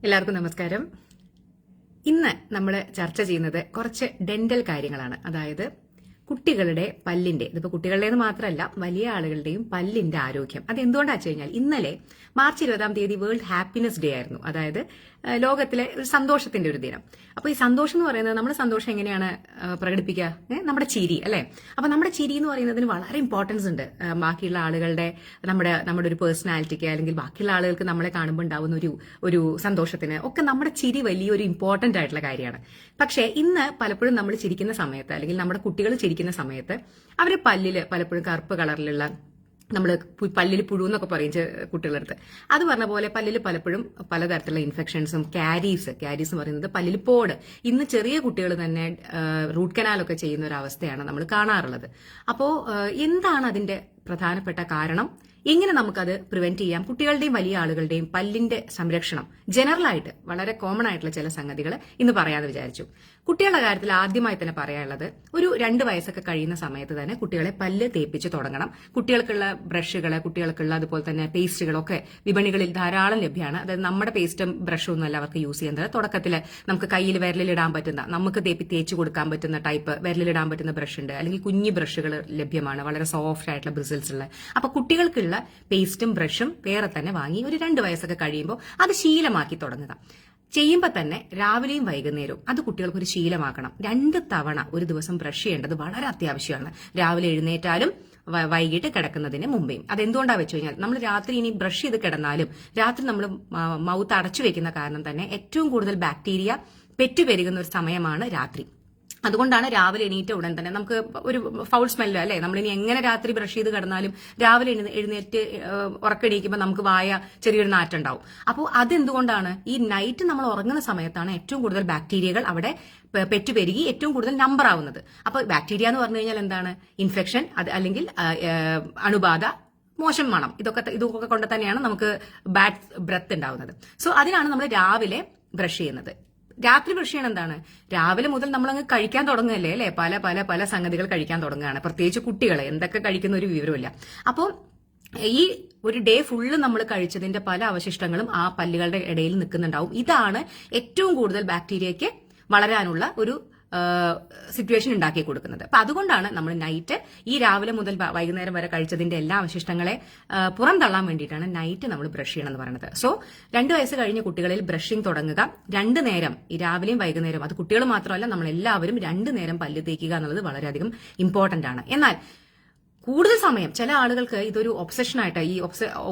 എല്ലാവർക്കും നമസ്കാരം. ഇന്ന് നമ്മൾ ചർച്ച ചെയ്യുന്നത് കുറച്ച് ഡെന്റൽ കാര്യങ്ങളാണ്. അതായത് കുട്ടികളുടെ പല്ലിന്റെ, ഇതിപ്പോൾ കുട്ടികളുടേത് മാത്രമല്ല വലിയ ആളുകളുടെയും പല്ലിന്റെ ആരോഗ്യം. അതെന്തുകൊണ്ടാ വെച്ച് കഴിഞ്ഞാൽ ഇന്നലെ മാർച്ച് 20 വേൾഡ് ഹാപ്പിനെസ് ഡേ ആയിരുന്നു. അതായത് ലോകത്തിലെ ഒരു സന്തോഷത്തിന്റെ ഒരു ദിനം. അപ്പോൾ ഈ സന്തോഷം എന്ന് പറയുന്നത്, നമ്മുടെ സന്തോഷം എങ്ങനെയാണ് പ്രകടിപ്പിക്കുക? നമ്മുടെ ചിരി അല്ലെ? അപ്പൊ നമ്മുടെ ചിരി എന്ന് പറയുന്നതിന് വളരെ ഇമ്പോർട്ടൻസ് ഉണ്ട്. ബാക്കിയുള്ള ആളുകളുടെ നമ്മുടെ ഒരു പേഴ്സണാലിറ്റിക്ക്, അല്ലെങ്കിൽ ബാക്കിയുള്ള ആളുകൾക്ക് നമ്മളെ കാണുമ്പോൾ ഉണ്ടാവുന്ന ഒരു സന്തോഷത്തിന് ഒക്കെ നമ്മുടെ ചിരി വലിയൊരു ഇമ്പോർട്ടന്റ് ആയിട്ടുള്ള കാര്യമാണ്. പക്ഷേ ഇന്ന് പലപ്പോഴും നമ്മൾ ചിരിക്കുന്ന സമയത്ത്, അല്ലെങ്കിൽ നമ്മുടെ കുട്ടികൾ ചിരിക്കുന്ന സമയത്ത് അവര് പല്ലില് പലപ്പോഴും കറുപ്പ് കളറിലുള്ള, നമ്മൾ പല്ലിൽ പുഴു എന്നൊക്കെ പറയും കുട്ടികളുടെ അടുത്ത്, അത് പറഞ്ഞ പോലെ പല്ലിൽ പലപ്പോഴും പലതരത്തിലുള്ള ഇൻഫെക്ഷൻസും ക്യാരീസ് എന്ന് പറയുന്നത് പല്ലിൽ പോട്. ഇന്ന് ചെറിയ കുട്ടികൾ തന്നെ റൂട്ട് കനാലൊക്കെ ചെയ്യുന്ന ഒരു അവസ്ഥയാണ് നമ്മൾ കാണാറുള്ളത്. അപ്പോൾ എന്താണ് അതിന്റെ പ്രധാനപ്പെട്ട കാരണം? എങ്ങനെ നമുക്കത് പ്രിവെന്റ് ചെയ്യാം? കുട്ടികളുടെയും വലിയ ആളുകളുടെയും പല്ലിന്റെ സംരക്ഷണം ജനറൽ ആയിട്ട് വളരെ കോമൺ ആയിട്ടുള്ള ചില സംഗതികൾ ഇന്ന് പറയാമെന്ന് വിചാരിച്ചു. കുട്ടികളുടെ കാര്യത്തിൽ ആദ്യമായി തന്നെ പറയാനുള്ളത്, ഒരു 2 വയസ്സൊക്കെ കഴിയുന്ന സമയത്ത് തന്നെ കുട്ടികളെ പല്ല് തേപ്പിച്ച് തുടങ്ങണം. കുട്ടികൾക്കുള്ള ബ്രഷുകൾ, കുട്ടികൾക്കുള്ള അതുപോലെ തന്നെ പേസ്റ്റുകളൊക്കെ വിപണികളിൽ ധാരാളം ലഭ്യമാണ്. അതായത് നമ്മുടെ പേസ്റ്റും ബ്രഷും ഒന്നുമല്ല അവർക്ക് യൂസ് ചെയ്യുന്നത്. തുടക്കത്തിൽ നമുക്ക് കയ്യിൽ വിരലിലിടാൻ പറ്റുന്ന, നമുക്ക് തേച്ച് കൊടുക്കാൻ പറ്റുന്ന ടൈപ്പ് വിരലിലിടാൻ പറ്റുന്ന ബ്രഷ് ഉണ്ട്. അല്ലെങ്കിൽ കുഞ്ഞു ബ്രഷുകൾ ലഭ്യമാണ്, വളരെ സോഫ്റ്റ് ആയിട്ടുള്ള ബ്രിസിൽസ് ഉള്ള. അപ്പൊ കുട്ടികൾക്കുള്ള പേസ്റ്റും ബ്രഷും വേറെ തന്നെ വാങ്ങി ഒരു 2 വയസ്സൊക്കെ കഴിയുമ്പോൾ അത് ശീലമാക്കി തുടങ്ങുക. ചെയ്യുമ്പോൾ തന്നെ രാവിലെയും വൈകുന്നേരവും അത് കുട്ടികൾക്ക് ഒരു ശീലമാക്കണം. 2 തവണ ഒരു ദിവസം ബ്രഷ് ചെയ്യേണ്ടത് വളരെ അത്യാവശ്യമാണ്. രാവിലെ എഴുന്നേറ്റാലും വൈകിട്ട് കിടക്കുന്നതിന് മുമ്പേയും. അതെന്തുകൊണ്ടാണ് വെച്ച് കഴിഞ്ഞാൽ, നമ്മൾ രാത്രി ഇനി ബ്രഷ് ചെയ്ത് കിടന്നാലും രാത്രി നമ്മൾ മൗത്ത് അടച്ചു വെക്കുന്ന കാരണം തന്നെ ഏറ്റവും കൂടുതൽ ബാക്ടീരിയ പെറ്റുപെരുകുന്ന ഒരു സമയമാണ് രാത്രി. അതുകൊണ്ടാണ് രാവിലെ എണീറ്റ ഉടൻ തന്നെ നമുക്ക് ഒരു ഫൗൾ സ്മെല്ലോ അല്ലെ, നമ്മളിനി എങ്ങനെ രാത്രി ബ്രഷ് ചെയ്ത് കിടന്നാലും രാവിലെ എഴുന്നേറ്റ് ഉറക്കെണീക്കുമ്പോൾ നമുക്ക് വായ ചെറിയൊരു നാറ്റുണ്ടാവും. അപ്പോൾ അതെന്തുകൊണ്ടാണ്? ഈ നൈറ്റ് നമ്മൾ ഉറങ്ങുന്ന സമയത്താണ് ഏറ്റവും കൂടുതൽ ബാക്ടീരിയകൾ അവിടെ പെറ്റുപെരുകി ഏറ്റവും കൂടുതൽ നമ്പർ ആവുന്നത്. അപ്പോൾ ബാക്ടീരിയ എന്ന് പറഞ്ഞു കഴിഞ്ഞാൽ എന്താണ്? ഇൻഫെക്ഷൻ, അത് അല്ലെങ്കിൽ അണുബാധ, മോശം മണം, ഇതൊക്കെ കൊണ്ട് തന്നെയാണ് നമുക്ക് ബാഡ് ബ്രെത്ത് ഉണ്ടാവുന്നത്. സോ അതിനാണ് നമ്മൾ രാവിലെ ബ്രഷ് ചെയ്യുന്നത്. രാത്രി ബ്രഷ് ചെയ്യണം എന്താണ്? രാവിലെ മുതൽ നമ്മളങ്ങ് കഴിക്കാൻ തുടങ്ങുകയല്ലേ അല്ലെ? പല പല പല സംഗതികൾ കഴിക്കാൻ തുടങ്ങുകയാണ്. പ്രത്യേകിച്ച് കുട്ടികളെ എന്തൊക്കെ കഴിക്കുന്ന ഒരു വിവരമില്ല. അപ്പോൾ ഈ ഒരു ഡേ ഫുള്ള് നമ്മൾ കഴിച്ചതിന്റെ പല അവശിഷ്ടങ്ങളും ആ പല്ലുകളുടെ ഇടയിൽ നിൽക്കുന്നുണ്ടാവും. ഇതാണ് ഏറ്റവും കൂടുതൽ ബാക്ടീരിയയ്ക്ക് വളരാനുള്ള ഒരു സിറ്റുവേഷൻ ഉണ്ടാക്കി കൊടുക്കുന്നത്. അപ്പൊ അതുകൊണ്ടാണ് നമ്മൾ നൈറ്റ്, ഈ രാവിലെ മുതൽ വൈകുന്നേരം വരെ കഴിച്ചതിന്റെ എല്ലാ അവശിഷ്ടങ്ങളെ പുറന്തള്ളാൻ വേണ്ടിയിട്ടാണ് നൈറ്റ് നമ്മൾ ബ്രഷ് ചെയ്യണം എന്ന് പറയുന്നത്. സോ 2 വയസ്സ് കഴിഞ്ഞ കുട്ടികളിൽ ബ്രഷിംഗ് തുടങ്ങുക. 2 നേരം, ഈ രാവിലെയും വൈകുന്നേരം, അത് കുട്ടികൾ മാത്രമല്ല നമ്മൾ എല്ലാവരും 2 നേരം പല്ല് തേക്കുക എന്നുള്ളത് വളരെയധികം ഇമ്പോർട്ടന്റ് ആണ്. എന്നാൽ കൂടുതൽ സമയം ചില ആളുകൾക്ക് ഇതൊരു ഒബ്സഷനായിട്ട്, ഈ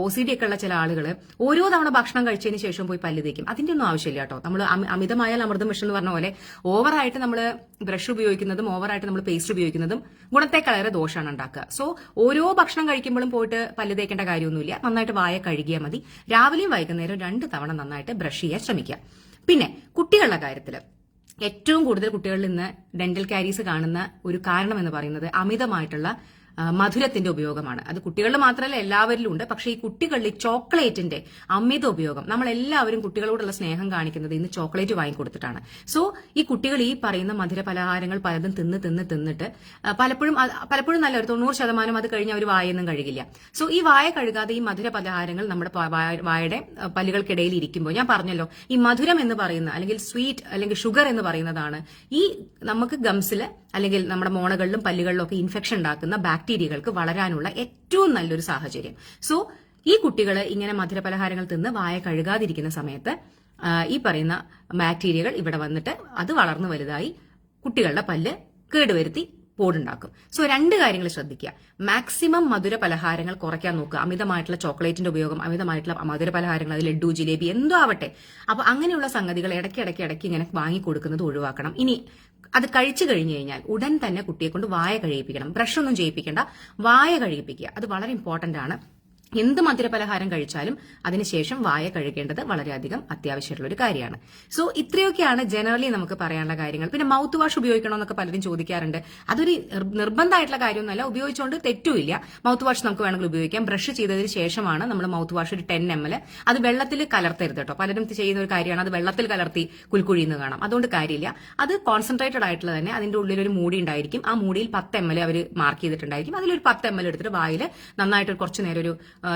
OCD ഒക്കെ ഉള്ള ചില ആളുകൾ ഓരോ തവണ ഭക്ഷണം കഴിച്ചതിന് ശേഷം പോയി പല്ല് തേക്കും. അതിന്റെ ഒന്നും ആവശ്യമില്ല കേട്ടോ. നമ്മൾ അമിതമായാൽ അമൃതം വിഷം എന്ന് പറഞ്ഞ പോലെ ഓവറായിട്ട് നമ്മൾ ബ്രഷ് ഉപയോഗിക്കുന്നതും ഓവറായിട്ട് നമ്മൾ പേസ്റ്റ് ഉപയോഗിക്കുന്നതും ഗുണത്തെക്കാളേറെ ദോഷമാണ് ഉണ്ടാക്കുക. സോ ഓരോ ഭക്ഷണം കഴിക്കുമ്പോഴും പോയിട്ട് പല്ല് തേക്കേണ്ട കാര്യമൊന്നുമില്ല. നന്നായിട്ട് വായ കഴുകിയാൽ മതി. രാവിലെയും വൈകുന്നേരം 2 തവണ നന്നായിട്ട് ബ്രഷ് ചെയ്യാൻ ശ്രമിക്കുക. പിന്നെ കുട്ടികളുടെ കാര്യത്തിൽ ഏറ്റവും കൂടുതൽ കുട്ടികളിൽ നിന്ന് ഡെന്റൽ കാരീസ് കാണുന്ന ഒരു കാരണം എന്ന് പറയുന്നത് അമിതമായിട്ടുള്ള മധുരത്തിന്റെ ഉപയോഗമാണ്. അത് കുട്ടികളിൽ മാത്രമല്ല എല്ലാവരിലും ഉണ്ട്. പക്ഷേ ഈ കുട്ടികളിൽ ചോക്ലേറ്റിന്റെ അമിത ഉപയോഗം, നമ്മൾ എല്ലാവരും കുട്ടികളോടുള്ള സ്നേഹം കാണിക്കുന്നത് ഇന്ന് ചോക്ലേറ്റ് വാങ്ങിക്കൊടുത്തിട്ടാണ്. സോ ഈ കുട്ടികൾ ഈ പറയുന്ന മധുര പലഹാരങ്ങൾ പലതും തിന്നിട്ട് പലപ്പോഴും നല്ല ഒരു 90% അത് കഴിഞ്ഞ് അവർ വായൊന്നും കഴുകില്ല. സോ ഈ വായ കഴുകാതെ ഈ മധുര പലഹാരങ്ങൾ നമ്മുടെ വായയുടെ പല്ലുകൾക്കിടയിൽ ഇരിക്കുമ്പോൾ, ഞാൻ പറഞ്ഞല്ലോ, ഈ മധുരം എന്ന് പറയുന്ന, അല്ലെങ്കിൽ സ്വീറ്റ് അല്ലെങ്കിൽ ഷുഗർ എന്ന് പറയുന്നതാണ് ഈ നമുക്ക് ഗംസില് അല്ലെങ്കിൽ നമ്മുടെ മോണകളിലും പല്ലുകളിലും ഒക്കെ ഇൻഫെക്ഷൻ ഉണ്ടാക്കുന്ന ബാക്ടീരിയകൾക്ക് വളരാനുള്ള ഏറ്റവും നല്ലൊരു സാഹചര്യം. സോ ഈ കുട്ടികൾ ഇങ്ങനെ മധുരപലഹാരങ്ങൾ തിന്ന് വായ കഴുകാതിരിക്കുന്ന സമയത്ത് ഈ പറയുന്ന ബാക്ടീരിയകൾ ഇവിടെ വന്നിട്ട് അത് വളർന്നു വലുതായി കുട്ടികളുടെ പല്ല് കേടുവരുത്തി പോടുണ്ടാക്കും. സോ 2 കാര്യങ്ങൾ ശ്രദ്ധിക്കുക. മാക്സിമം മധുര പലഹാരങ്ങൾ കുറയ്ക്കാൻ നോക്കുക. അമിതമായിട്ടുള്ള ചോക്ലേറ്റിന്റെ ഉപയോഗം, അമിതമായിട്ടുള്ള മധുര പലഹാരങ്ങൾ, അത് ലഡ്ഡു, ജിലേബി എന്തോ ആവട്ടെ, അപ്പൊ അങ്ങനെയുള്ള സംഗതികൾ ഇടയ്ക്കിടയ്ക്ക് ഇങ്ങനെ വാങ്ങി കൊടുക്കുന്നത് ഒഴിവാക്കണം. ഇനി അത് കഴിച്ചു കഴിഞ്ഞു കഴിഞ്ഞാൽ ഉടൻ തന്നെ കുട്ടിയെ കൊണ്ട് വായ കഴിയിപ്പിക്കണം. ബ്രഷ് ഒന്നും ചെയ്യിപ്പിക്കേണ്ട, വായ കഴിയിപ്പിക്കുക. അത് വളരെ ഇമ്പോർട്ടന്റ് ആണ്. എന്ത് മധുരപലഹാരം കഴിച്ചാലും അതിനുശേഷം വായ കഴുകേണ്ടത് വളരെയധികം അത്യാവശ്യമുള്ള ഒരു കാര്യമാണ്. സോ ഇത്രയൊക്കെയാണ് ജനറലി നമുക്ക് പറയാനുള്ള കാര്യങ്ങൾ. പിന്നെ മൗത്ത് വാഷ് ഉപയോഗിക്കണമെന്നൊക്കെ പലരും ചോദിക്കാറുണ്ട്. അതൊരു നിർബന്ധമായിട്ടുള്ള കാര്യമൊന്നുമല്ല, ഉപയോഗിച്ചുകൊണ്ട് തെറ്റുമില്ല. മൗത്ത് വാഷ് നമുക്ക് വേണമെങ്കിൽ ഉപയോഗിക്കാം. ബ്രഷ് ചെയ്തതിന് ശേഷമാണ് നമ്മൾ മൗത്ത് വാഷ് ഒരു 10 ml അത് വെള്ളത്തിൽ കലർത്തരുത് കേട്ടോ. പലരും ചെയ്യുന്ന ഒരു കാര്യമാണ് അത് വെള്ളത്തിൽ കലർത്തി കുൽക്കുഴിന്ന് കാണാം. അതുകൊണ്ട് കാര്യമില്ല. അത് കോൺസെൻട്രേറ്റഡ് ആയിട്ടുള്ള തന്നെ അതിന്റെ ഉള്ളിൽ ഒരു മൂടി ഉണ്ടായിരിക്കും. ആ മൂടിയിൽ 10 ml അവർ മാർക്ക് ചെയ്തിട്ടുണ്ടായിരിക്കും. അതിലൊരു 10 ml എടുത്തിട്ട് വായിൽ നന്നായിട്ട് കുറച്ചു നേരം ഒരു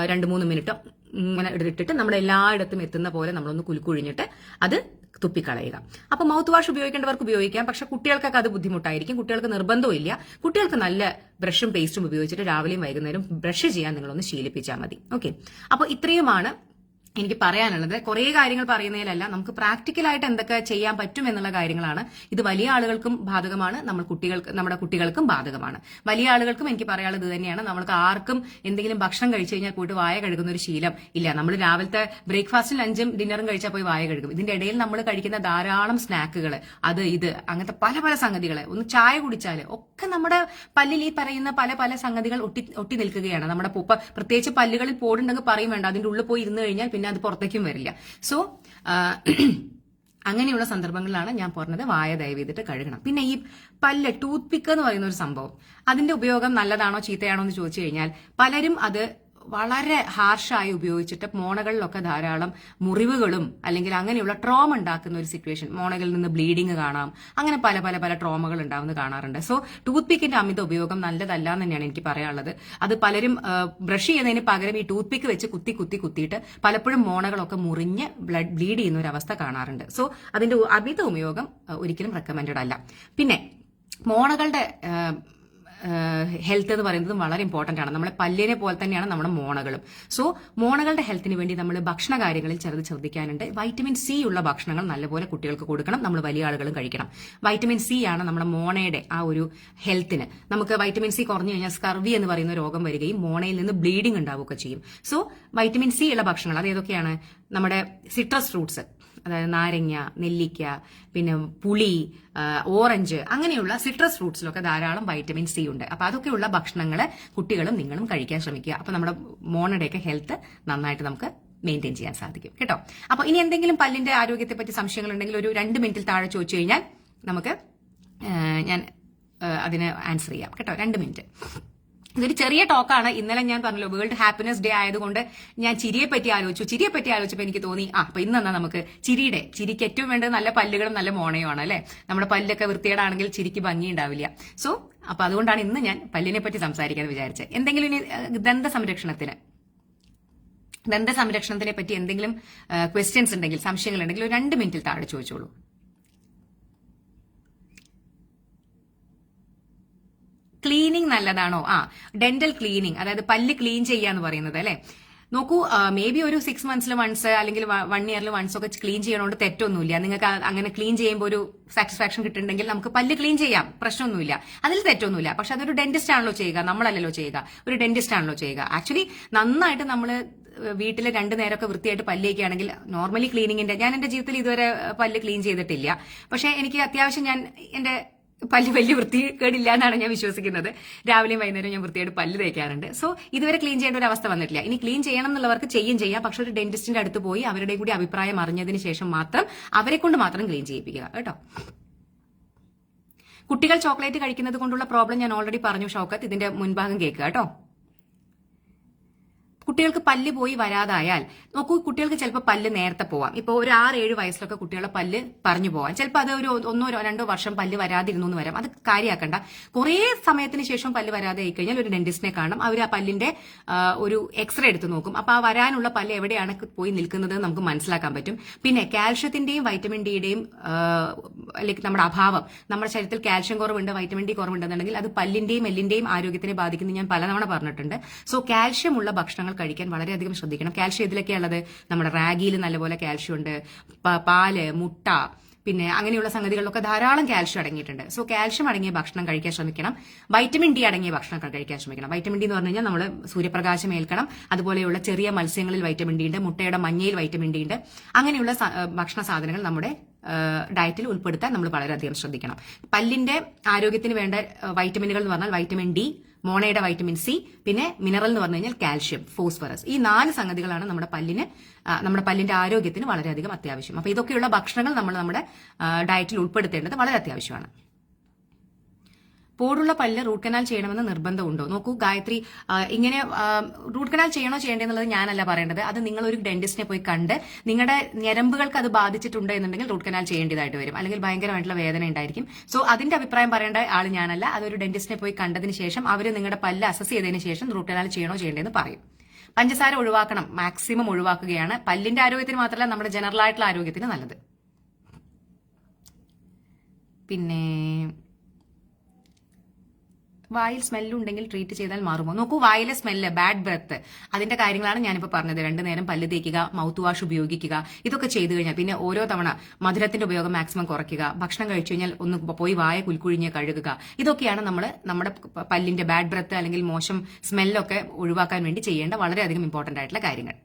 2-3 മിനിറ്റ് ഇങ്ങനെ ഇട്ടിട്ട് നമ്മുടെ എല്ലായിടത്തും എത്തുന്ന പോലെ നമ്മളൊന്ന് കുലുക്കുഴിഞ്ഞിട്ട് അത് തുപ്പിക്കളയുക. അപ്പൊ മൗത്ത് വാഷ് ഉപയോഗിക്കേണ്ടവർക്ക് ഉപയോഗിക്കാം. പക്ഷെ കുട്ടികൾക്കൊക്കെ അത് ബുദ്ധിമുട്ടായിരിക്കും. കുട്ടികൾക്ക് നിർബന്ധമില്ല. കുട്ടികൾക്ക് നല്ല ബ്രഷും പേസ്റ്റും ഉപയോഗിച്ചിട്ട് രാവിലെയും വൈകുന്നേരം ബ്രഷ് ചെയ്യാൻ നിങ്ങളൊന്ന് ശീലിപ്പിച്ചാൽ മതി. ഓക്കെ, അപ്പൊ ഇത്രയുമാണ് എനിക്ക് പറയാനുള്ളത്. കുറെ കാര്യങ്ങൾ പറയുന്നതിലല്ല, നമുക്ക് പ്രാക്ടിക്കലായിട്ട് എന്തൊക്കെ ചെയ്യാൻ പറ്റും എന്നുള്ള കാര്യങ്ങളാണ്. ഇത് വലിയ ആളുകൾക്കും ബാധകമാണ്, നമ്മുടെ കുട്ടികൾക്കും ബാധകമാണ്. വലിയ ആളുകൾക്കും എനിക്ക് പറയാനുള്ളത് ഇത് തന്നെയാണ്. നമ്മൾക്ക് ആർക്കും എന്തെങ്കിലും ഭക്ഷണം കഴിച്ചു കഴിഞ്ഞാൽ പോയിട്ട് വായ കഴുകുന്ന ഒരു ശീലം ഇല്ല. നമ്മൾ രാവിലത്തെ ബ്രേക്ക്ഫാസ്റ്റും ലഞ്ചും ഡിന്നറും കഴിച്ചാൽ പോയി വായ കഴുകും. ഇതിന്റെ ഇടയിൽ നമ്മൾ കഴിക്കുന്ന ധാരാളം സ്നാക്കുകൾ, അത് ഇത് അങ്ങനത്തെ പല പല സംഗതികളെ, ഒന്ന് ചായ കുടിച്ചാൽ ഒക്കെ നമ്മുടെ പല്ലിൽ ഈ പറയുന്ന പല പല സംഗതികൾ ഒട്ടി നിൽക്കുകയാണ്. നമ്മുടെ പ്രത്യേകിച്ച് പല്ലുകളിൽ പോടുണ്ടെങ്കിൽ പറയും വേണ്ട, അതിന്റെ ഉള്ളിൽ പോയി ഇരുന്ന് കഴിഞ്ഞാൽ പിന്നെ അത് പുറത്തേക്കും വരില്ല. സോ അങ്ങനെയുള്ള സന്ദർഭങ്ങളിലാണ് ഞാൻ പറഞ്ഞത് വായ ദയവ് ചെയ്തിട്ട് കഴുകണം. പിന്നെ ഈ ടൂത്ത് പിക്ക് എന്ന് പറയുന്ന ഒരു സംഭവം, അതിന്റെ ഉപയോഗം നല്ലതാണോ ചീത്തയാണോ എന്ന് ചോദിച്ചു കഴിഞ്ഞാൽ പലരും അത് വളരെ ഹാർഷായി ഉപയോഗിച്ചിട്ട് മോണകളിലൊക്കെ ധാരാളം മുറിവുകളും അല്ലെങ്കിൽ അങ്ങനെയുള്ള ട്രോമ ഉണ്ടാക്കുന്ന ഒരു സിറ്റുവേഷൻ, മോണകളിൽ നിന്ന് ബ്ലീഡിങ് കാണാം, അങ്ങനെ പല പല പല ട്രോമകൾ ഉണ്ടാവുന്നത് കാണാറുണ്ട്. സോ ടൂത്ത് പിക്കിന്റെ അമിത ഉപയോഗം നല്ലതല്ല എന്ന് തന്നെയാണ് എനിക്ക് പറയാനുള്ളത്. അത് പലരും ബ്രഷ് ചെയ്യുന്നതിന് പകരം ഈ ടൂത്ത് പിക്ക് വെച്ച് കുത്തിയിട്ട് പലപ്പോഴും മോണകളൊക്കെ മുറിഞ്ഞ് ബ്ലീഡ് ചെയ്യുന്ന ഒരു അവസ്ഥ കാണാറുണ്ട്. സോ അതിന്റെ അമിത ഉപയോഗം ഒരിക്കലും റെക്കമെൻഡഡ് അല്ല. പിന്നെ മോണകളുടെ ഹെൽത്ത് എന്ന് പറയുന്നത് വളരെ ഇമ്പോർട്ടന്റ് ആണ്. നമ്മളെ പല്ലിനെ പോലെ തന്നെയാണ് നമ്മുടെ മോണകളും. സോ മോണകളുടെ ഹെൽത്തിന് വേണ്ടി നമ്മൾ ഭക്ഷണ കാര്യങ്ങളിൽ ചെറുത് ശ്രദ്ധിക്കാനുണ്ട്. വൈറ്റമിൻ സി ഉള്ള ഭക്ഷണങ്ങൾ നല്ലപോലെ കുട്ടികൾക്ക് കൊടുക്കണം, നമ്മൾ വലിയ ആളുകളും കഴിക്കണം. വൈറ്റമിൻ സി ആണ് നമ്മുടെ മോണയുടെ ആ ഒരു ഹെൽത്തിന്. നമുക്ക് വൈറ്റമിൻ സി കുറഞ്ഞു കഴിഞ്ഞാൽ സ്കർവി എന്ന് പറയുന്ന രോഗം വരികയും മോണയിൽ നിന്ന് ബ്ലീഡിംഗ് ഉണ്ടാവുകയൊക്കെ ചെയ്യും. സോ വൈറ്റമിൻ സി ഉള്ള ഭക്ഷണങ്ങൾ അത് ഏതൊക്കെയാണ്? നമ്മുടെ സിട്രസ് ഫ്രൂട്ട്സ്, അതായത് നാരങ്ങ, നെല്ലിക്ക, പിന്നെ പുളി, ഓറഞ്ച്, അങ്ങനെയുള്ള സിട്രസ് ഫ്രൂട്ട്സിലൊക്കെ ധാരാളം വൈറ്റമിൻ സി ഉണ്ട്. അപ്പൊ അതൊക്കെയുള്ള ഭക്ഷണങ്ങൾ കുട്ടികളും നിങ്ങളും കഴിക്കാൻ ശ്രമിക്കുക. അപ്പൊ നമ്മുടെ മോണയുടെയൊക്കെ ഹെൽത്ത് നന്നായിട്ട് നമുക്ക് മെയിൻറ്റെയിൻ ചെയ്യാൻ സാധിക്കും കേട്ടോ. അപ്പൊ ഇനി എന്തെങ്കിലും പല്ലിന്റെ ആരോഗ്യത്തെ പറ്റി സംശയങ്ങൾ ഉണ്ടെങ്കിൽ ഒരു 2 മിനിറ്റിൽ താഴെ ചോദിച്ചു കഴിഞ്ഞാൽ നമുക്ക് ഞാൻ അതിന് ആൻസർ ചെയ്യാം കേട്ടോ. 2 മിനിറ്റ്. ഇതൊരു ചെറിയ ടോക്കാണ്. ഇന്നലെ ഞാൻ പറഞ്ഞല്ലോ വേൾഡ് ഹാപ്പിനെസ് ഡേ ആയതുകൊണ്ട് ഞാൻ ചിരിയെ പറ്റി ആലോചിച്ചപ്പോൾ എനിക്ക് തോന്നി അപ്പൊ ഇന്നെന്നാ നമുക്ക് ചിരിക്ക് ഏറ്റവും വേണ്ടത് നല്ല പല്ലുകളും നല്ല മോണയുമാണ് അല്ലെ. നമ്മുടെ പല്ലൊക്കെ വൃത്തികേടാണെങ്കിൽ ചിരിക്ക് ഭംഗി ഉണ്ടാവില്ല. സോ അപ്പൊ അതുകൊണ്ടാണ് ഇന്ന് ഞാൻ പല്ലിനെ പറ്റി സംസാരിക്കാൻ വിചാരിച്ചത്. എന്തെങ്കിലും ഇനി ദന്തസംരക്ഷണത്തിനെ പറ്റി എന്തെങ്കിലും ക്വസ്റ്റ്യൻസ് ഉണ്ടെങ്കിൽ, സംശയങ്ങൾ ഉണ്ടെങ്കിൽ ഒരു 2 മിനിറ്റിൽ താഴെ ചോദിച്ചോളൂ. ക്ലീനിങ് നല്ലതാണോ? ഡെന്റൽ ക്ലീനിങ്, അതായത് പല്ല് ക്ലീൻ ചെയ്യാന്ന് പറയുന്നത് അല്ലെ. നോക്കൂ, മേ ബി ഒരു 6 മന്ത്സിൽ വൺസ് അല്ലെങ്കിൽ 1 ഇയറിൽ വൺസ് ഒക്കെ ക്ലീൻ ചെയ്യണോണ്ട് തെറ്റൊന്നുമില്ല. നിങ്ങൾക്ക് അങ്ങനെ ക്ലീൻ ചെയ്യുമ്പോൾ ഒരു സാറ്റിസ്ഫാക്ഷൻ കിട്ടുന്നുണ്ടെങ്കിൽ നമുക്ക് പല്ല് ക്ലീൻ ചെയ്യാം, പ്രശ്നമൊന്നുമില്ല, അതിൽ തെറ്റൊന്നുമില്ല. പക്ഷെ അതൊരു ഡെന്റിസ്റ്റ് ആണല്ലോ ചെയ്യുക, നമ്മളല്ലല്ലോ ചെയ്യുക, ഒരു ഡെന്റിസ്റ്റ് ആണല്ലോ ചെയ്യുക. ആക്ച്വലി നന്നായിട്ട് നമ്മൾ വീട്ടിൽ 2 നേരമൊക്കെ വൃത്തിയായിട്ട് പല്ലേക്കുകയാണെങ്കിൽ നോർമലി ക്ലീനിങ്ങിന്റെ, ഞാൻ എന്റെ ജീവിതത്തിൽ ഇതുവരെ പല്ല് ക്ലീൻ ചെയ്തിട്ടില്ല. പക്ഷെ എനിക്ക് അത്യാവശ്യം ഞാൻ എന്റെ പല്ല് വലിയ വൃത്തികേടില്ല എന്നാണ് ഞാൻ വിശ്വസിക്കുന്നത്. രാവിലെയും വൈകുന്നേരം ഞാൻ വൃത്തിയായിട്ട് പല്ല് തേക്കാറുണ്ട്. സോ ഇതുവരെ ക്ലീൻ ചെയ്യേണ്ട ഒരു അവസ്ഥ വന്നിട്ടില്ല. ഇനി ക്ലീൻ ചെയ്യണം എന്നുള്ളവർക്ക് ചെയ്യാം. പക്ഷെ ഒരു ഡെന്റിസ്റ്റിന്റെ അടുത്ത് പോയി അവരുടെയും കൂടി അഭിപ്രായം അറിഞ്ഞതിന് ശേഷം മാത്രം അവരെ കൊണ്ട് മാത്രം ക്ലീൻ ചെയ്യിപ്പിക്കുക കേട്ടോ. കുട്ടികൾ ചോക്ലേറ്റ് കഴിക്കുന്നത് കൊണ്ടുള്ള പ്രോബ്ലം ഞാൻ ഓൾറെഡി പറഞ്ഞു ഷൗക്കത്ത്. ഇതിന്റെ മുൻഭാഗം കേൾക്കുക കേട്ടോ. കുട്ടികൾക്ക് പല്ല് പോയി വരാതായാൽ നോക്കൂ, കുട്ടികൾക്ക് ചിലപ്പോൾ പല്ല് നേരത്തെ പോവാം. ഇപ്പോൾ ഒരു 6-7 വയസ്സിലൊക്കെ കുട്ടികളുടെ പല്ല് പറഞ്ഞു പോവാം. ചിലപ്പോൾ അത് ഒരു 1-2 വർഷം പല്ല് വരാതിരുന്നു എന്ന് വരാം. അത് കാര്യമാക്കണ്ട. കുറേ സമയത്തിന് ശേഷം പല്ല് വരാതെ ആയി കഴിഞ്ഞാൽ ഒരു ഡെന്റിസ്റ്റിനെ കാണണം. അവർ ആ പല്ലിന്റെ ഒരു എക്സ്റേ എടുത്ത് നോക്കും. അപ്പൊ ആ വരാനുള്ള പല്ല് എവിടെയാണ് പോയി നിൽക്കുന്നത് നമുക്ക് മനസ്സിലാക്കാൻ പറ്റും. പിന്നെ കാൽഷ്യത്തിന്റെയും വൈറ്റമിൻ ഡിയുടെയും ലൈക്ക് നമ്മുടെ അഭാവം, നമ്മുടെ ശരീരത്തിൽ കാൽഷ്യം കുറവുണ്ട്, വൈറ്റമിൻ ഡി കുറവുണ്ടെന്നുണ്ടെങ്കിൽ അത് പല്ലിന്റെയും എല്ലിന്റെയും ആരോഗ്യത്തിനെ ബാധിക്കുന്നത് ഞാൻ പലതവണ പറഞ്ഞിട്ടുണ്ട്. സോ കാൽഷ്യം ഉള്ള ഭക്ഷണങ്ങൾ കഴിക്കാൻ വളരെയധികം ശ്രദ്ധിക്കണം. കാൽഷ്യം ഇതിലൊക്കെയുള്ളത് നമ്മുടെ റാഗിയിൽ നല്ലപോലെ കാൽഷ്യം ഉണ്ട്, പാല്, മുട്ട, പിന്നെ അങ്ങനെയുള്ള സംഗതികളിലൊക്കെ ധാരാളം കാൽഷ്യം അടങ്ങിയിട്ടുണ്ട്. സോ കാൽഷ്യം അടങ്ങിയ ഭക്ഷണം കഴിക്കാൻ ശ്രമിക്കണം. വൈറ്റമിൻ ഡി അടങ്ങിയ ഭക്ഷണം കഴിക്കാൻ ശ്രമിക്കണം. വൈറ്റമിൻ ഡി എന്ന് പറഞ്ഞു കഴിഞ്ഞാൽ നമ്മൾ സൂര്യപ്രകാശം ഏൽക്കണം. അതുപോലെയുള്ള ചെറിയ മത്സ്യങ്ങളിൽ വൈറ്റമിൻ ഡി ഉണ്ട്, മുട്ടയുടെ മഞ്ഞയിൽ വൈറ്റമിൻ ഡി ഉണ്ട്. അങ്ങനെയുള്ള ഭക്ഷണ സാധനങ്ങൾ നമ്മുടെ ഡയറ്റിൽ ഉൾപ്പെടുത്താൻ നമ്മൾ വളരെയധികം ശ്രദ്ധിക്കണം. പല്ലിന്റെ ആരോഗ്യത്തിന് വേണ്ട വൈറ്റമിനുകൾ എന്ന് പറഞ്ഞാൽ വൈറ്റമിൻ ഡി, മോണയുടെ വൈറ്റമിൻ സി, പിന്നെ മിനറൽ എന്ന് പറഞ്ഞു കഴിഞ്ഞാൽ കാൽഷ്യം, ഫോസ്ഫറസ്. ഈ 4 സംഗതികളാണ് നമ്മുടെ പല്ലിന്റെ ആരോഗ്യത്തിന് വളരെയധികം അത്യാവശ്യം. അപ്പൊ ഇതൊക്കെയുള്ള ഭക്ഷണങ്ങൾ നമ്മൾ നമ്മുടെ ഡയറ്റിൽ ഉൾപ്പെടുത്തേണ്ടത് വളരെ അത്യാവശ്യമാണ്. പോടുള്ള പല്ല് റൂട്ട് കനാൽ ചെയ്യണമെന്ന് നിർബന്ധമുണ്ടോ? നോക്കൂ ഗായത്രി, ഇങ്ങനെ റൂട്ട് കനാൽ ചെയ്യണോ ചെയ്യേണ്ടതെന്നുള്ളത് ഞാനല്ല പറയേണ്ടത്. അത് നിങ്ങൾ ഒരു ഡെന്റിസ്റ്റിനെ പോയി കണ്ട് നിങ്ങളുടെ ഞരമ്പുകൾക്ക് അത് ബാധിച്ചിട്ടുണ്ട് എന്നുണ്ടെങ്കിൽ റൂട്ട് കനാൽ ചെയ്യേണ്ടതായിട്ട് വരും, അല്ലെങ്കിൽ ഭയങ്കരമായിട്ടുള്ള വേദന ഉണ്ടായിരിക്കും. സോ അതിന്റെ അഭിപ്രായം പറയേണ്ട ആൾ ഞാനല്ല. അതൊരു ഡെന്റിസ്റ്റിനെ പോയി കണ്ടതിന് ശേഷം അവർ നിങ്ങളുടെ പല്ല് അസസ് ചെയ്തതിന് ശേഷം റൂട്ട് കനാൽ ചെയ്യണോ ചെയ്യേണ്ടതെന്ന് പറയും. പഞ്ചസാര ഒഴിവാക്കണം, മാക്സിമം ഒഴിവാക്കുകയാണ് പല്ലിന്റെ ആരോഗ്യത്തിന് മാത്രമല്ല നമ്മുടെ ജനറൽ ആയിട്ടുള്ള ആരോഗ്യത്തിന് നല്ലത്. പിന്നെ വായിൽ സ്മെല്ലുണ്ടെങ്കിൽ ട്രീറ്റ് ചെയ്താൽ മാറുമോ? നോക്കൂ, വായിലെ സ്മെല്ല്, ബാഡ് ബ്രെത്ത്, അതിന്റെ കാര്യങ്ങളാണ് ഞാനിപ്പോൾ പറഞ്ഞത്. 2 നേരം പല്ല് തേക്കുക, മൗത്ത് വാഷ് ഉപയോഗിക്കുക, ഇതൊക്കെ ചെയ്തു കഴിഞ്ഞാൽ പിന്നെ ഓരോ തവണ മധുരത്തിന്റെ ഉപയോഗം മാക്സിമം കുറയ്ക്കുക, ഭക്ഷണം കഴിച്ചു കഴിഞ്ഞാൽ ഒന്ന് പോയി വായ കുൽക്കുഴിഞ്ഞ് കഴുകുക. ഇതൊക്കെയാണ് നമ്മുടെ പല്ലിന്റെ ബാഡ് ബ്രെത്ത് അല്ലെങ്കിൽ മോശം സ്മെല്ലൊക്കെ ഒഴിവാക്കാൻ വേണ്ടി ചെയ്യേണ്ട വളരെയധികം ഇമ്പോർട്ടന്റ് ആയിട്ടുള്ള കാര്യങ്ങൾ.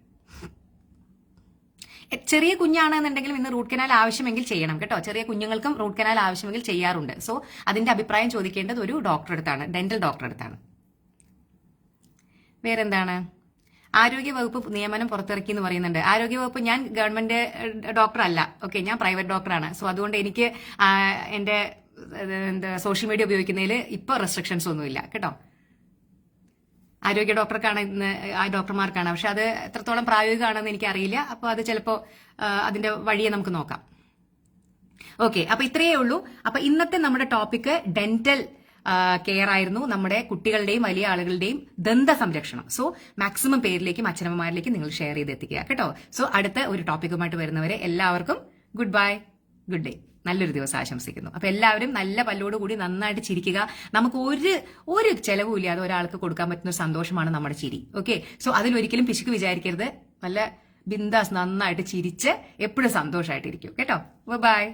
ചെറിയ കുഞ്ഞാണെന്നുണ്ടെങ്കിൽ ഇന്ന് റൂട്ട് കനാൽ ആവശ്യമെങ്കിൽ ചെയ്യണം കേട്ടോ. ചെറിയ കുഞ്ഞുങ്ങൾക്കും റൂട്ട് കനാൽ ആവശ്യമെങ്കിൽ ചെയ്യാറുണ്ട്. സോ അതിന്റെ അഭിപ്രായം ചോദിക്കേണ്ടത് ഒരു ഡോക്ടറെ അടുത്താണ്, ഡെന്റൽ ഡോക്ടറെ അടുത്താണ്. വേറെന്താണ്? ആരോഗ്യവകുപ്പ് നിയമനം പുറത്തിറക്കി എന്ന് പറയുന്നുണ്ട്. ആരോഗ്യവകുപ്പ്, ഞാൻ ഗവൺമെന്റ് ഡോക്ടർ അല്ല, ഓക്കെ, ഞാൻ പ്രൈവറ്റ് ഡോക്ടറാണ്. സോ അതുകൊണ്ട് എനിക്ക് എന്റെ സോഷ്യൽ മീഡിയ ഉപയോഗിക്കുന്നതിൽ ഇപ്പോൾ റെസ്ട്രിക്ഷൻസ് ഒന്നുമില്ല കേട്ടോ. ആരോഗ്യ ഡോക്ടർക്കാണ് ഇന്ന്, ആ ഡോക്ടർമാർക്കാണ്. പക്ഷെ അത് എത്രത്തോളം പ്രായോഗികമാണെന്ന് എനിക്കറിയില്ല. അപ്പോൾ അത് ചിലപ്പോൾ അതിന്റെ വഴിയെ നമുക്ക് നോക്കാം. ഓക്കെ, അപ്പൊ ഇത്രയേ ഉള്ളൂ. അപ്പൊ ഇന്നത്തെ നമ്മുടെ ടോപ്പിക്ക് ഡെന്റൽ കെയർ ആയിരുന്നു, നമ്മുടെ കുട്ടികളുടെയും വലിയ ആളുകളുടെയും ദന്ത സംരക്ഷണം. സോ മാക്സിമം പേരിലേക്കും അച്ഛനമ്മമാരിലേക്കും നിങ്ങൾ ഷെയർ ചെയ്ത് എത്തിക്കുക കേട്ടോ. സോ അടുത്ത ഒരു ടോപ്പിക്കുമായിട്ട് വരുന്നവരെ എല്ലാവർക്കും ഗുഡ് ബൈ, ഗുഡ് ഡേ, നല്ലൊരു ദിവസം ആശംസിക്കുന്നു. അപ്പൊ എല്ലാവരും നല്ല പല്ലോടുകൂടി നന്നായിട്ട് ചിരിക്കുക. നമുക്ക് ഒരു ചെലവും ഇല്ലാതെ ഒരാൾക്ക് കൊടുക്കാൻ പറ്റുന്ന ഒരു സന്തോഷമാണ് നമ്മുടെ ചിരി. ഓക്കെ, സോ അതിലൊരിക്കലും പിശുക്ക് വിചാരിക്കരുത്. നല്ല ബിന്ദാസ് നന്നായിട്ട് ചിരിച്ച് എപ്പോഴും സന്തോഷമായിട്ടിരിക്കും കേട്ടോ. ബൈ.